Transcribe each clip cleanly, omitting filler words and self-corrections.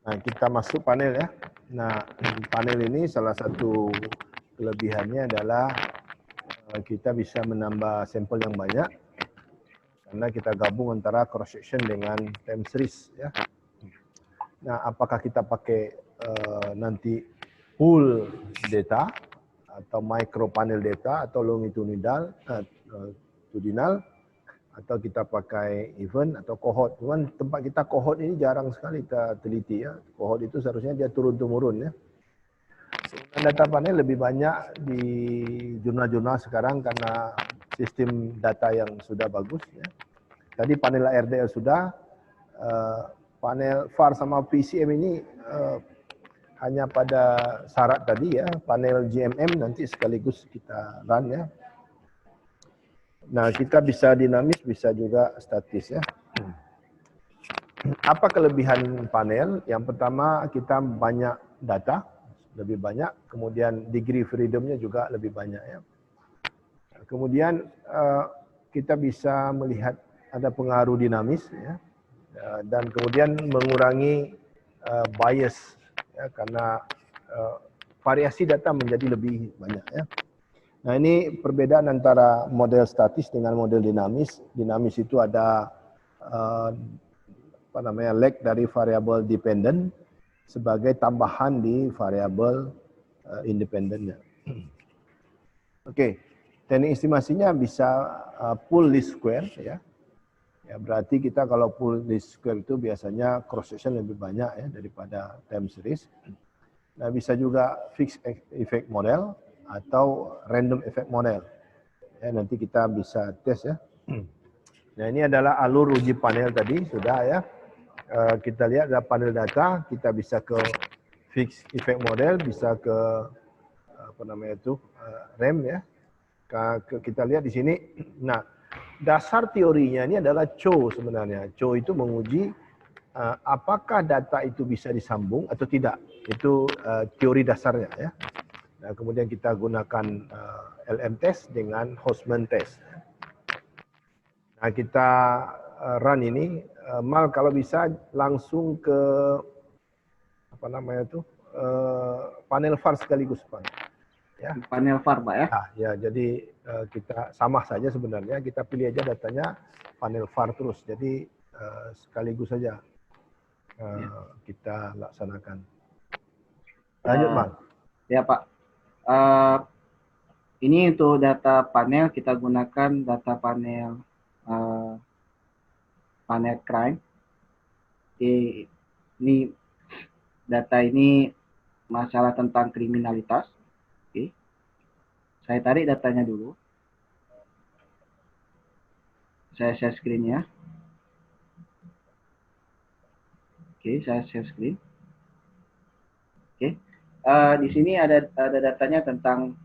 Nah, kita masuk panel ya. Nah, panel ini salah satu kelebihannya adalah kita bisa menambah sampel yang banyak karena kita gabung antara cross section dengan time series ya. Nah, apakah kita pakai nanti pool data atau micro panel data atau longitudinal atau kita pakai event atau cohort. Cuman tempat kita cohort ini jarang sekali kita teliti ya. Cohort itu seharusnya dia turun-temurun ya. Data panel lebih banyak di jurnal-jurnal sekarang karena sistem data yang sudah bagus ya. Tadi panel RDL sudah, panel VAR sama PCM ini hanya pada syarat tadi ya, panel GMM nanti sekaligus kita run ya. Nah, kita bisa dinamis, bisa juga statis ya. Apa kelebihan panel? Yang pertama, kita banyak data, lebih banyak. Kemudian degree freedom-nya juga lebih banyak ya. Kemudian kita bisa melihat ada pengaruh dinamis ya. Dan kemudian mengurangi bias ya, karena variasi data menjadi lebih banyak ya. Nah, ini perbedaan antara model statis dengan model dinamis. Dinamis itu ada lag dari variabel dependent sebagai tambahan di variabel independennya. Oke, teknik estimasinya bisa pool least square ya. Ya, berarti kita kalau pool least square itu biasanya cross section lebih banyak ya daripada time series. Nah, bisa juga fixed effect model atau random effect model. Ya, nanti kita bisa tes ya. Nah, ini adalah alur uji panel tadi sudah ya. Kita lihat ada panel data, kita bisa ke fixed effect model, bisa ke RAM ya. Kita lihat di sini. Nah, dasar teorinya ini adalah CHO sebenarnya. CHO itu menguji apakah data itu bisa disambung atau tidak. Itu teori dasarnya ya. Nah, kemudian kita gunakan LM test dengan Hostman test. Nah, kita run ini, Mal kalau bisa langsung ke panel VAR sekaligus, Pak. Ya. Panel VAR, Pak ya. Nah, ya, jadi kita sama saja sebenarnya, kita pilih aja datanya panel VAR terus. Jadi sekaligus saja kita laksanakan. Lanjut, Mal. Ya, Pak. Ini untuk data panel kita gunakan data panel panel crime. Ini data ini masalah tentang kriminalitas. Oke. Saya tarik datanya dulu. Saya share screen-nya. Oke, saya share screen. Oke. Di sini ada datanya tentang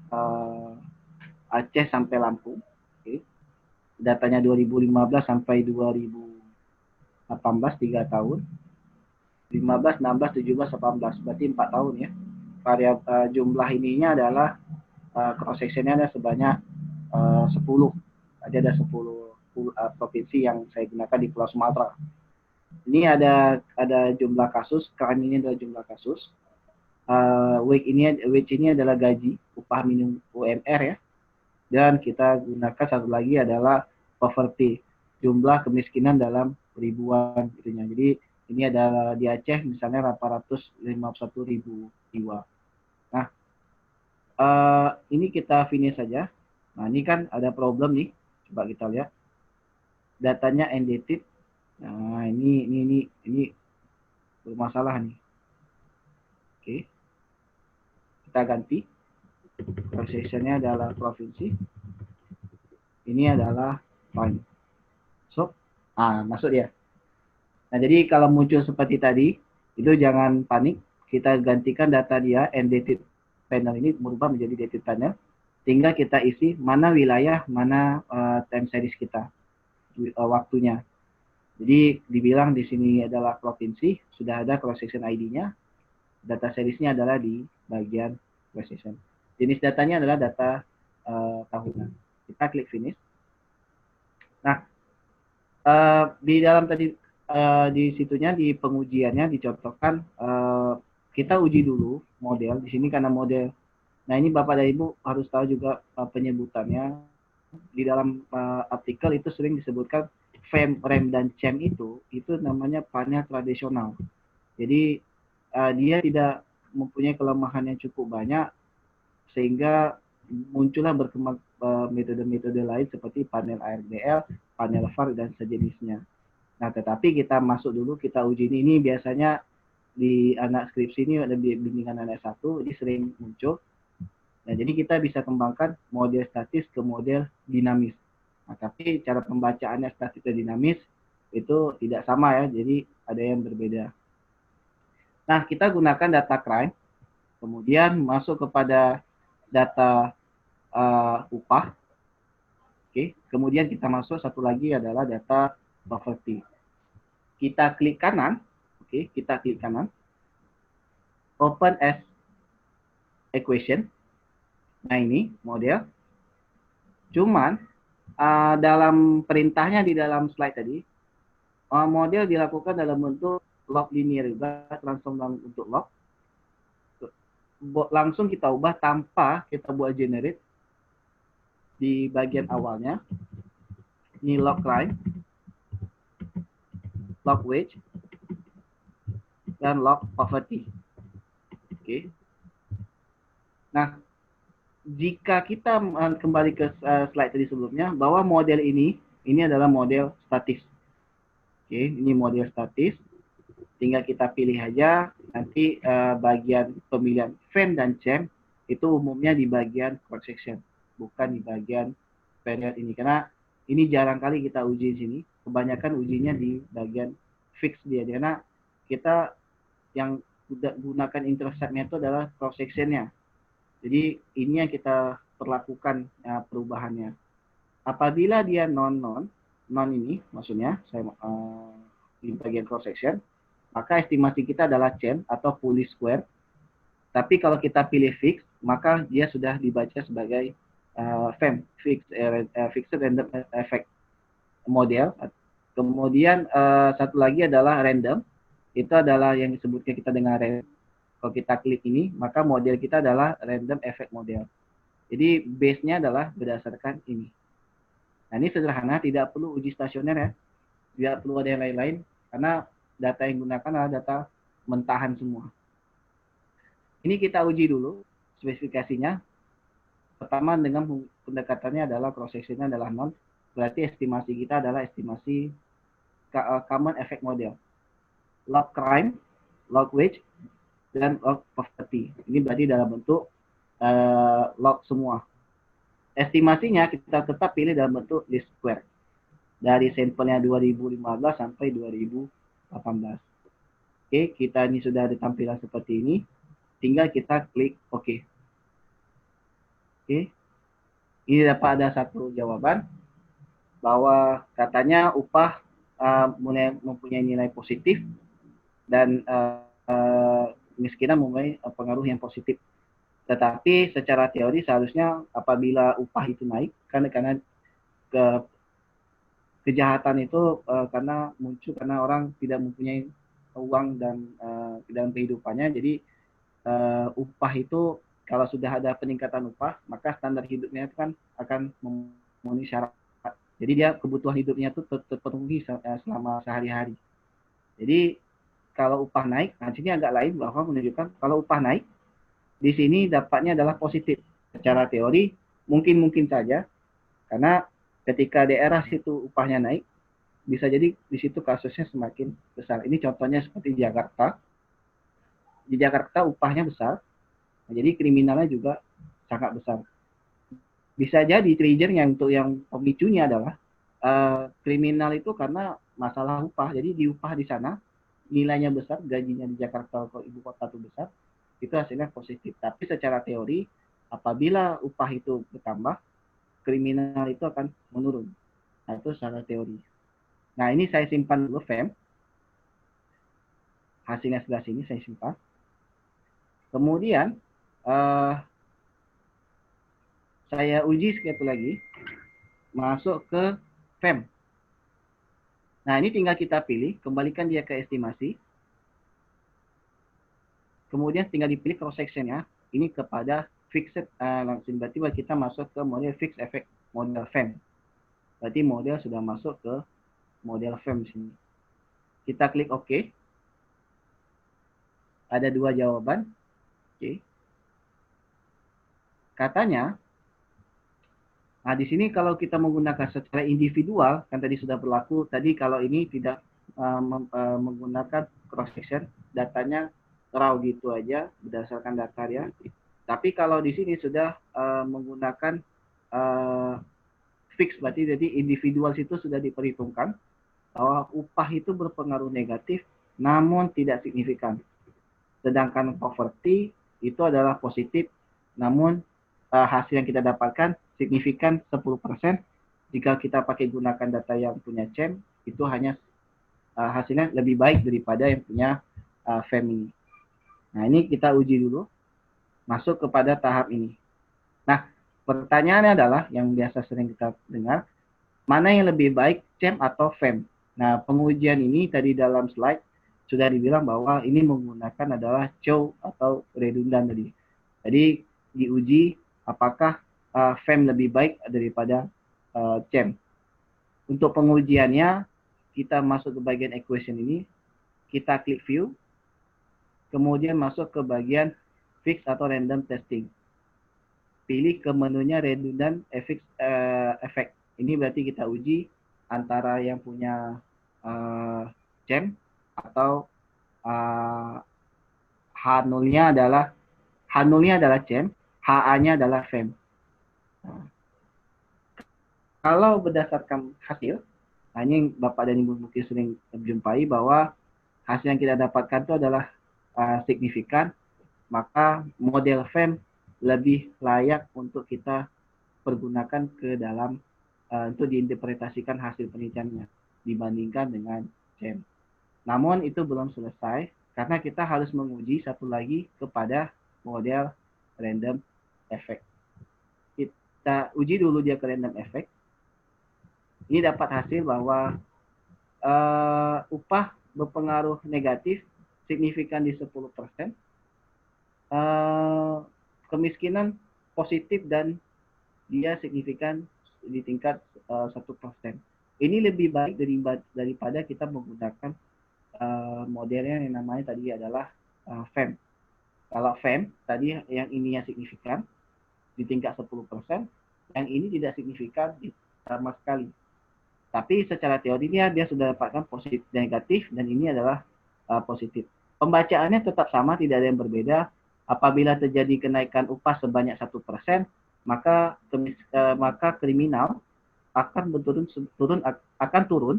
Aceh sampai Lampung. Oke. Datanya 2015 sampai 2018, 3 tahun. 15, 16, 17, 18, berarti 4 tahun ya. Jumlah ininya adalah cross sectionnya ada sebanyak 10. Ada 10 provinsi yang saya gunakan di Pulau Sumatera. Ini ada jumlah kasus, crime ini adalah jumlah kasus. Wage ini adalah gaji, upah minimum UMR ya. Dan kita gunakan satu lagi adalah poverty, jumlah kemiskinan dalam ribuan itunya. Jadi ini adalah di Aceh misalnya 851.000 jiwa. Nah, ini kita finish saja. Nah, ini kan ada problem nih. Coba kita lihat. Datanya undated. Nah, ini bermasalah nih. Oke. Kita ganti. Prosesnya adalah provinsi. Ini adalah fine. So, masuk dia. Nah, jadi kalau muncul seperti tadi, itu jangan panik. Kita gantikan data dia, undated panel ini berubah menjadi dated panel. Tinggal kita isi mana wilayah, mana time series kita, waktunya. Jadi dibilang di sini adalah provinsi, sudah ada cross section ID-nya. Data seriesnya adalah di bagian cross section. Jenis datanya adalah data tahunan. Kita klik finish. Nah, di dalam tadi di situnya di pengujiannya dicontohkan kita uji dulu model di sini karena model. Nah ini Bapak dan Ibu harus tahu juga penyebutannya di dalam artikel itu sering disebutkan FEM, REM dan CHEM itu namanya panel tradisional. Jadi dia tidak mempunyai kelemahan yang cukup banyak sehingga muncullah berkembang metode-metode lain seperti panel ARDL, panel VAR dan sejenisnya. Nah, tetapi kita masuk dulu, kita uji ini biasanya di anak skripsi ini ada di bimbingan anak satu, ini sering muncul. Nah, jadi kita bisa kembangkan model statis ke model dinamis. Nah, tapi cara pembacaannya statis dan dinamis itu tidak sama ya, jadi ada yang berbeda. Nah, kita gunakan data crime, kemudian masuk kepada data upah. Oke, kemudian kita masuk satu lagi adalah data poverty. Kita klik kanan, oke, kita klik kanan, open as equation. Nah ini model. Cuman dalam perintahnya di dalam slide tadi, model dilakukan dalam bentuk log linear juga, transform dalam bentuk log. Langsung kita ubah tanpa kita buat generate di bagian awalnya. Ini log crime, log wage, dan log poverty. Oke. Nah, jika kita kembali ke slide tadi sebelumnya, bahwa model ini adalah model statis. Oke, ini model statis. Tinggal kita pilih aja, nanti bagian pemilihan FEM dan CHEM itu umumnya di bagian cross section, bukan di bagian period ini. Karena ini jarang kali kita uji di sini, kebanyakan ujinya di bagian fix dia. Karena kita yang gunakan interceptnya itu adalah cross sectionnya. Jadi ini yang kita perlakukan perubahannya. Apabila dia non ini maksudnya saya di bagian cross section, maka estimasi kita adalah CHEM atau fully square. Tapi kalau kita pilih fix, maka dia sudah dibaca sebagai FEM, fixed random effect model. Kemudian satu lagi adalah random. Itu adalah yang disebutnya kita dengan random. Kalau kita klik ini, maka model kita adalah random effect model. Jadi base-nya adalah berdasarkan ini. Nah ini sederhana, tidak perlu uji stasioner ya. Tidak perlu ada yang lain-lain, karena data yang digunakan adalah data mentahan semua. Ini kita uji dulu spesifikasinya. Pertama dengan pendekatannya adalah cross sectionnya adalah non, berarti estimasi kita adalah estimasi common effect model. Log crime, log wage, dan log poverty. Ini berarti dalam bentuk log semua. Estimasinya kita tetap pilih dalam bentuk least square. Dari sampelnya 2015 sampai 2018. Oke, kita ini sudah ada tampilan seperti ini. Tinggal kita klik OK. Oke. Ini dapat ada satu jawaban bahwa katanya upah mempunyai nilai positif dan kemiskinan mempunyai pengaruh yang positif. Tetapi secara teori seharusnya apabila upah itu naik karena kejahatan itu karena muncul karena orang tidak mempunyai uang dan dalam kehidupannya, jadi upah itu kalau sudah ada peningkatan upah maka standar hidupnya itu kan akan memenuhi syarat. Jadi dia kebutuhan hidupnya itu terpenuhi selama sehari-hari. Jadi kalau upah naik, nah sini agak lain bahwa menunjukkan kalau upah naik di sini dapatnya adalah positif. Secara teori mungkin saja karena ketika daerah situ upahnya naik, bisa jadi di situ kasusnya semakin besar. Ini contohnya seperti Jakarta. Di Jakarta upahnya besar, jadi kriminalnya juga sangat besar. Bisa jadi trigger untuk yang pemicunya adalah kriminal itu karena masalah upah. Jadi di upah di sana nilainya besar, gajinya di Jakarta atau ibu kota itu besar, itu hasilnya positif. Tapi secara teori apabila upah itu bertambah, kriminal itu akan menurun. Nah, itu secara teori. Nah, ini saya simpan dulu FEM. Hasilnya sebelah sini saya simpan. Kemudian saya uji sekali lagi. Masuk ke FEM. Nah, ini tinggal kita pilih, kembalikan dia ke estimasi. Kemudian tinggal dipilih cross section-nya. Ini kepada fixed, langsung berarti kita masuk ke model fixed effect model FEM. Berarti model sudah masuk ke model FEM di sini. Kita klik OK. Ada dua jawaban. Oke. Katanya, nah di sini kalau kita menggunakan secara individual, kan tadi sudah berlaku, tadi kalau ini tidak menggunakan cross section, datanya raw gitu aja berdasarkan data ya. Tapi kalau di sini sudah menggunakan fix, berarti jadi individual itu sudah diperhitungkan bahwa upah itu berpengaruh negatif namun tidak signifikan. Sedangkan poverty itu adalah positif namun hasil yang kita dapatkan signifikan 10%. Jika kita pakai gunakan data yang punya CEM, itu hanya hasilnya lebih baik daripada yang punya FEM ini. Nah, ini kita uji dulu, masuk kepada tahap ini. Nah, pertanyaannya adalah, yang biasa sering kita dengar, mana yang lebih baik, CEM atau FEM? Nah, pengujian ini tadi dalam slide sudah dibilang bahwa ini menggunakan adalah CHO atau redundan tadi. Jadi, diuji apakah FEM lebih baik daripada CEM. Untuk pengujiannya, kita masuk ke bagian equation ini, kita klik view, kemudian masuk ke bagian fix atau random testing. Pilih ke menunya redundant effect. Ini berarti kita uji antara yang punya CEM atau H0-nya adalah CEM, HA-nya adalah FEM. Nah, kalau berdasarkan hasil, ini Bapak dan Ibu mungkin sering menjumpai bahwa hasil yang kita dapatkan itu adalah signifikan, maka model FEM lebih layak untuk kita pergunakan ke dalam untuk diinterpretasikan hasil penelitiannya dibandingkan dengan CEM. Namun itu belum selesai karena kita harus menguji satu lagi kepada model random effect. Kita uji dulu dia ke random effect. Ini dapat hasil bahwa upah berpengaruh negatif signifikan di 10%. Kemiskinan positif dan dia signifikan di tingkat 1%. Ini lebih baik daripada kita menggunakan modelnya yang namanya tadi adalah FEM. Kalau FEM tadi yang ininya signifikan di tingkat 10%, yang ini tidak signifikan sama sekali. Tapi secara teorinya dia sudah dapatkan positif negatif dan ini adalah positif. Pembacaannya tetap sama, tidak ada yang berbeda. Apabila terjadi kenaikan upah sebanyak 1%, maka kriminal akan turun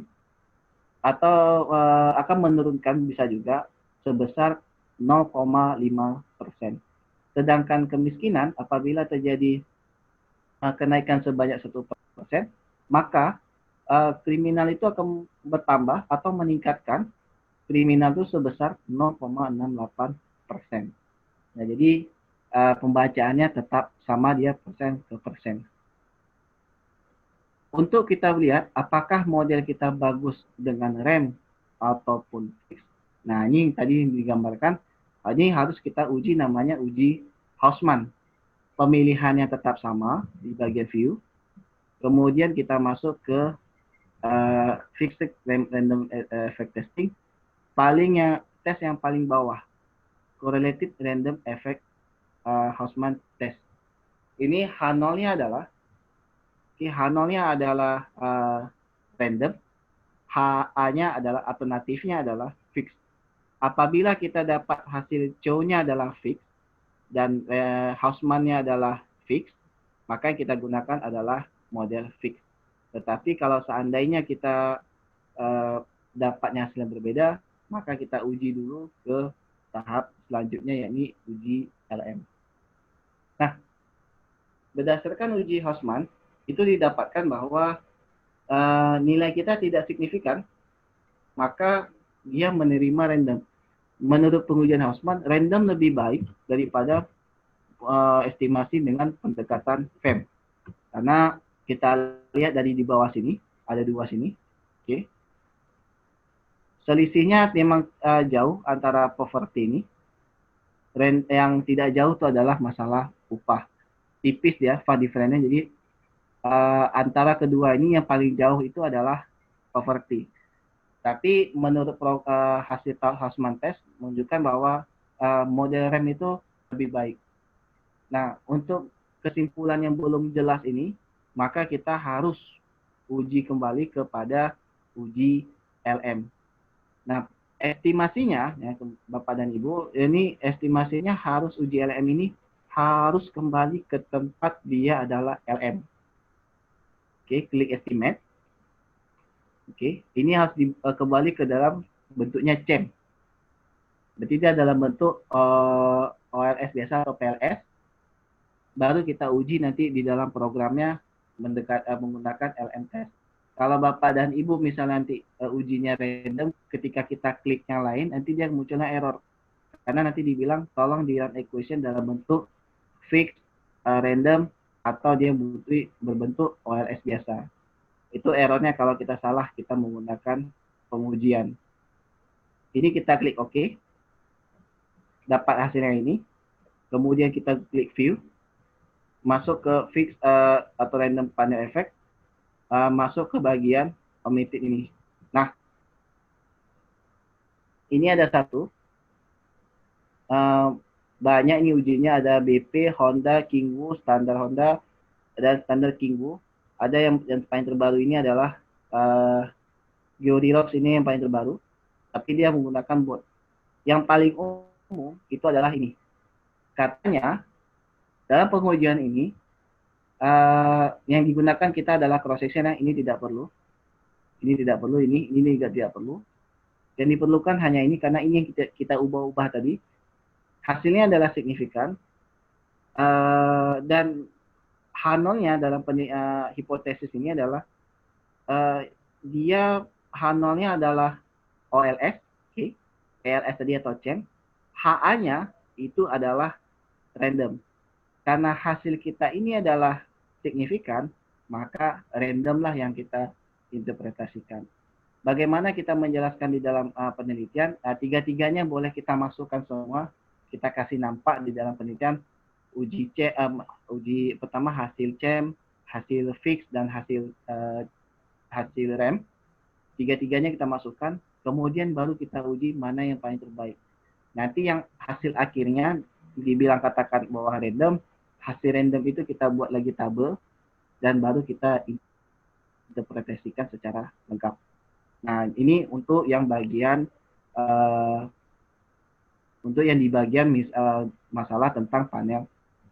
atau akan menurunkan bisa juga sebesar 0,5%. Sedangkan kemiskinan apabila terjadi kenaikan sebanyak 1%, maka kriminal itu akan bertambah atau meningkatkan kriminal itu sebesar 0,68%. Nah, jadi pembacaannya tetap sama, dia persen ke persen. Untuk kita lihat apakah model kita bagus dengan rem ataupun fix. Nah, ini tadi digambarkan. Ini harus kita uji, namanya uji Hausman. Pemilihannya tetap sama di bagian view. Kemudian kita masuk ke fixed random effect testing. Tes yang paling bawah, correlated random effect Hausman test. Ini H0-nya adalah random, HA-nya adalah alternatifnya adalah fix. Apabila kita dapat hasil CHO-nya adalah fix dan Hausman-nya adalah fix, maka yang kita gunakan adalah model fix. Tetapi kalau seandainya kita dapatnya hasil yang berbeda, maka kita uji dulu ke tahap selanjutnya, yakni uji LM. Nah, berdasarkan uji Hausman, itu didapatkan bahwa nilai kita tidak signifikan, maka dia menerima random. Menurut pengujian Hausman, random lebih baik daripada estimasi dengan pendekatan FEM. Karena kita lihat dari di bawah sini, ada dua sini. Oke. selisihnya memang jauh antara poverty ini. Yang tidak jauh itu adalah masalah upah. Tipis ya, far difference-nya. Jadi antara kedua ini yang paling jauh itu adalah poverty. Tapi menurut hasil Hausman test menunjukkan bahwa model REM itu lebih baik. Nah, untuk kesimpulan yang belum jelas ini, maka kita harus uji kembali kepada uji LM. Nah, estimasinya, ya, Bapak dan Ibu, ini estimasinya harus uji LM ini harus kembali ke tempat dia adalah LM. Oke, klik estimate. Oke, ini harus kembali ke dalam bentuknya CEM. Berarti dia dalam bentuk OLS biasa atau PLS. Baru kita uji nanti di dalam programnya menggunakan LM test. Kalau Bapak dan Ibu misalnya nanti ujinya random, ketika kita klik yang lain, nanti dia munculnya error. Karena nanti dibilang tolong di run equation dalam bentuk fixed, random, atau dia berbentuk OLS biasa. Itu errornya kalau kita salah, kita menggunakan pengujian. Ini kita klik OK. Dapat hasilnya ini. Kemudian kita klik View. Masuk ke fixed atau random panel effect. Masuk ke bagian omitted ini. Nah, ini ada satu. Banyak ini ujinya, ada BP, Honda, Kingwu, standar Honda, dan standar Kingwu. Ada yang paling terbaru ini adalah Geodirox, ini yang paling terbaru. Tapi dia menggunakan bot. Yang paling umum itu adalah ini. Katanya, dalam pengujian ini, yang digunakan kita adalah cross section. Ini tidak perlu. Ini tidak perlu, ini juga tidak perlu. Yang diperlukan hanya ini, karena ini yang kita ubah-ubah tadi. Hasilnya adalah signifikan. Dan H0-nya dalam hipotesis ini adalah dia H0-nya adalah OLS, okay. PLS tadi atau CEM. HA-nya itu adalah random. Karena hasil kita ini adalah signifikan, maka random lah yang kita interpretasikan. Bagaimana kita menjelaskan di dalam penelitian? Tiga-tiganya boleh kita masukkan semua. Kita kasih nampak di dalam penelitian uji pertama hasil CEM, hasil fix, dan hasil REM. Tiga-tiganya kita masukkan, kemudian baru kita uji mana yang paling terbaik. Nanti yang hasil akhirnya dibilang katakan bahwa random, hasil random itu kita buat lagi tabel, dan baru kita interpretasikan secara lengkap. Nah, ini untuk yang bagian di bagian masalah tentang panel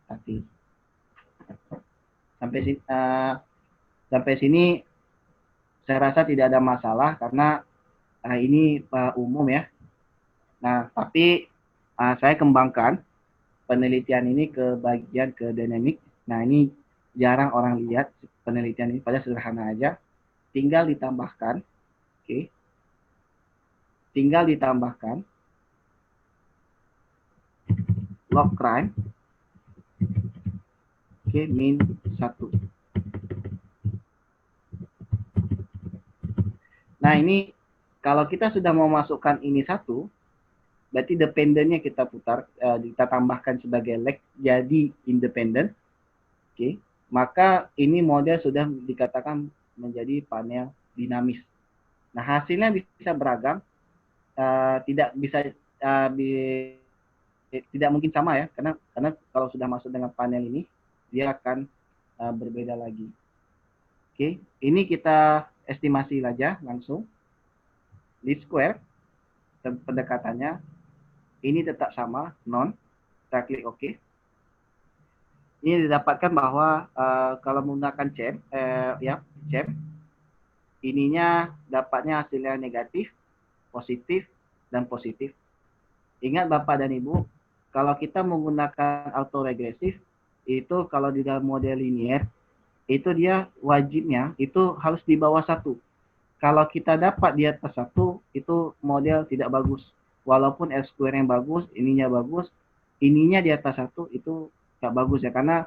statis. Sampai sini saya rasa tidak ada masalah karena ini umum ya. Nah, tapi saya kembangkan penelitian ini ke bagian ke dynamic. Nah, ini jarang orang lihat penelitian ini, pada sederhana aja. Tinggal ditambahkan, oke. Tinggal ditambahkan log crime, oke, min 1. Nah, ini kalau kita sudah mau masukkan ini 1, berarti dependennya kita putar, kita tambahkan sebagai leg jadi independen, oke. Maka ini model sudah dikatakan menjadi panel dinamis. Nah, hasilnya bisa beragam, tidak bisa tidak mungkin sama ya, karena kalau sudah masuk dengan panel ini dia akan berbeda lagi. Oke, ini kita estimasi saja langsung. Least square pendekatannya ini tetap sama, non. Kita klik OK. Ini didapatkan bahwa kalau menggunakan CEM, CEM, ininya dapatnya hasilnya negatif, positif, dan positif. Ingat Bapak dan Ibu, kalau kita menggunakan autoregresif, itu kalau di dalam model linear, itu dia wajibnya itu harus di bawah 1. Kalau kita dapat di atas 1, itu model tidak bagus. Walaupun R-square yang bagus, ininya bagus, ininya di atas 1 itu nggak bagus ya, karena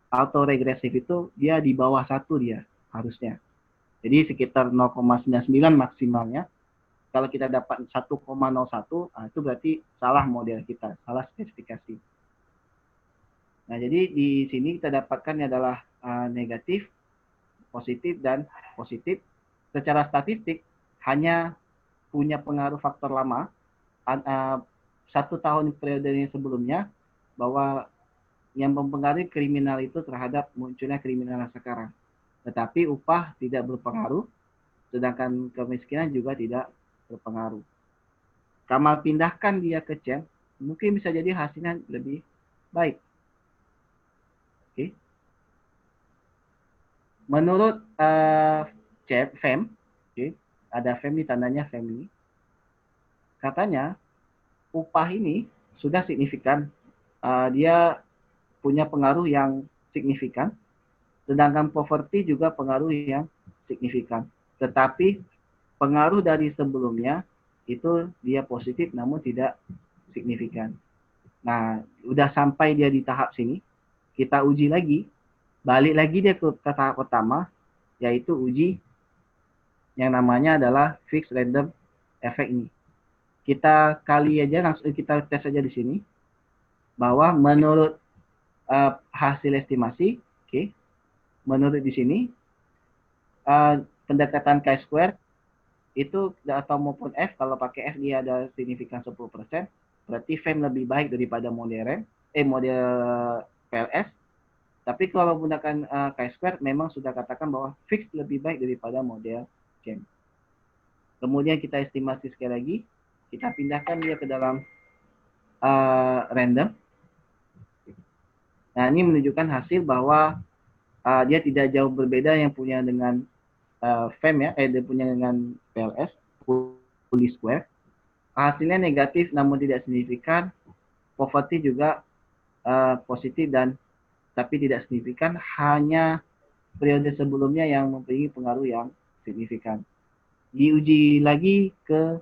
autoregresif itu dia di bawah 1 dia harusnya. Jadi sekitar 0,99 maksimalnya. kalau kita dapat 1,01, itu berarti salah model kita, salah spesifikasi. Nah, jadi di sini kita dapatkan adalah negatif, positif, dan positif. Secara statistik hanya punya pengaruh faktor lama, 1 tahun periode yang sebelumnya, bahwa yang mempengaruhi kriminal itu terhadap munculnya kriminal sekarang. Tetapi upah tidak berpengaruh, sedangkan kemiskinan juga tidak berpengaruh. Kamal pindahkan dia ke CEM, mungkin bisa jadi hasilnya lebih baik. Oke. Menurut FEM, ada FEM di tandanya FEM ini, katanya upah ini sudah signifikan, dia punya pengaruh yang signifikan, sedangkan poverty juga pengaruh yang signifikan. Tetapi pengaruh dari sebelumnya itu dia positif namun tidak signifikan. Nah, udah sampai dia di tahap sini, kita uji lagi, balik lagi dia ke tahap pertama, yaitu uji yang namanya adalah fixed random effect ini. Kita kali aja, langsung kita tes aja di sini, bahwa menurut hasil estimasi, menurut di sini, pendekatan chi-square itu atau maupun F, kalau pakai F dia ada signifikan 10%, berarti FEM lebih baik daripada model PLS. Tapi kalau menggunakan chi-square memang sudah katakan bahwa fix lebih baik daripada model CHAM. Kemudian kita estimasi sekali lagi, kita pindahkan dia ke dalam random. Nah, ini menunjukkan hasil bahwa dia tidak jauh berbeda yang punya dengan FEM ya, dia punya dengan PLS, fully square. Hasilnya negatif namun tidak signifikan. Poverty juga positif dan tapi tidak signifikan, hanya periode sebelumnya yang mempunyai pengaruh yang signifikan. Diuji lagi ke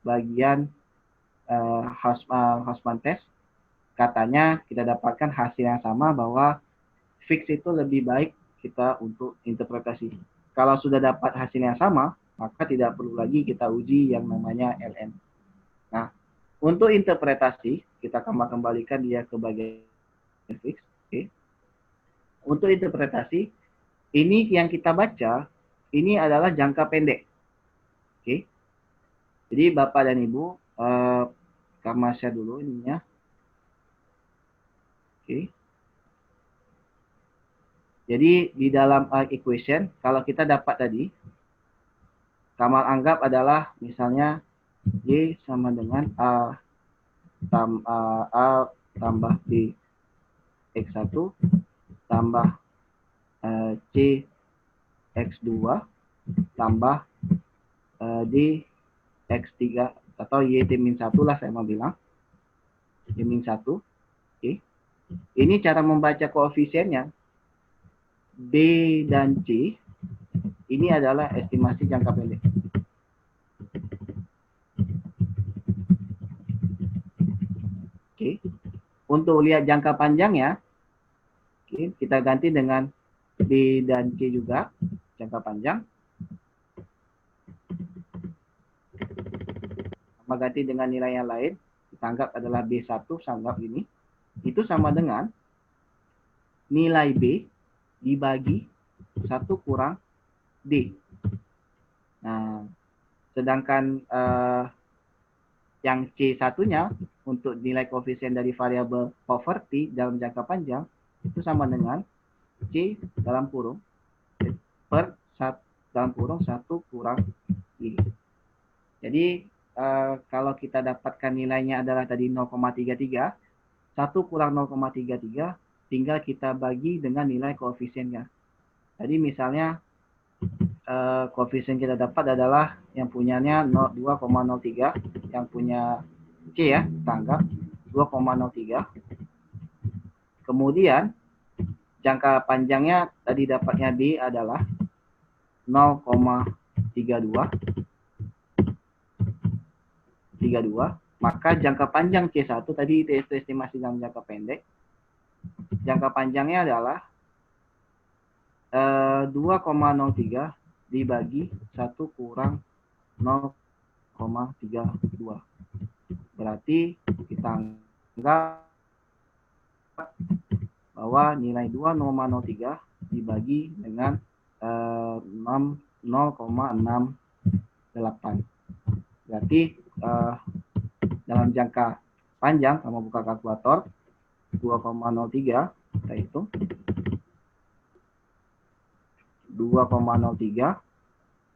bagian Hausmann test, katanya kita dapatkan hasil yang sama bahwa fix itu lebih baik kita untuk interpretasi. Kalau sudah dapat hasil yang sama, maka tidak perlu lagi kita uji yang namanya LN. Nah, untuk interpretasi, kita akan kembalikan dia ke bagian fix. Okay. Untuk interpretasi, ini yang kita baca, ini adalah jangka pendek. Oke. Jadi Bapak dan Ibu, kama share dulu ininya. Oke. Jadi di dalam equation, kalau kita dapat tadi, Kamal anggap adalah misalnya Y sama dengan A tambah B X1 tambah C X2 tambah D X3 atau Y-1 lah saya mau bilang. Y-1. Oke. Ini cara membaca koefisiennya. B dan C ini adalah estimasi jangka pendek. Oke. Untuk lihat jangka panjangnya, oke, kita ganti dengan B dan C juga jangka panjang. Sama ganti dengan nilai yang lain, kita anggap adalah B1, saya anggap ini. Itu sama dengan nilai B dibagi 1 kurang D. Nah, sedangkan yang C1-nya untuk nilai koefisien dari variabel poverty dalam jangka panjang itu sama dengan C dalam kurung per 1 kurang D. Jadi kalau kita dapatkan nilainya adalah tadi 0,33, 1 kurang 0,33 tinggal kita bagi dengan nilai koefisiennya. Tadi misalnya koefisien kita dapat adalah yang punyanya 2,03, yang punya C ya, kita anggap 2,03. Kemudian jangka panjangnya tadi dapatnya D adalah 0,32. Maka jangka panjang C1 tadi itu estimasi dalam jangka pendek. Jangka panjangnya adalah 2,03 dibagi 1 kurang 0,32. 0,32. Berarti kita anggap bahwa nilai 2,03 dibagi dengan 0,68. Berarti dalam jangka panjang, kamu buka kalkulator, 2,03, kita hitung. 2,03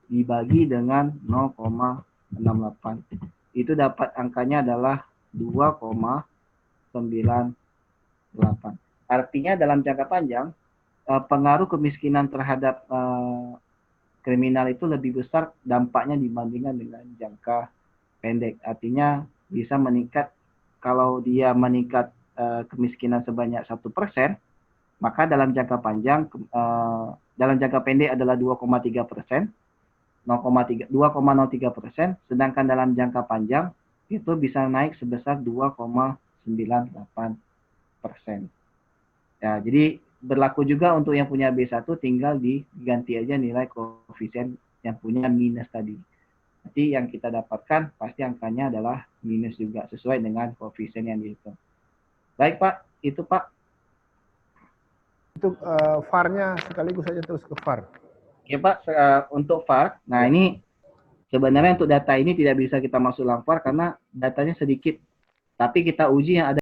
dibagi dengan 0,68. Itu dapat angkanya adalah 2,98. Artinya dalam jangka panjang, pengaruh kemiskinan terhadap kriminal itu lebih besar dampaknya dibandingkan dengan jangka pendek. Artinya bisa meningkat, kalau dia meningkat kemiskinan sebanyak 1%, maka dalam jangka panjang, dalam jangka pendek adalah 2,3%, 2,03%, sedangkan dalam jangka panjang itu bisa naik sebesar 2,98%. Ya, jadi berlaku juga untuk yang punya B1, tinggal diganti aja nilai koefisien yang punya minus tadi. Nanti yang kita dapatkan pasti angkanya adalah minus juga, sesuai dengan koefisien yang dihitung. Baik Pak, itu Pak. Itu VAR-nya sekaligus saja terus ke VAR. Oke Pak, untuk VAR, nah ini sebenarnya untuk data ini tidak bisa kita masuk dalam VAR karena datanya sedikit. Tapi kita uji yang ada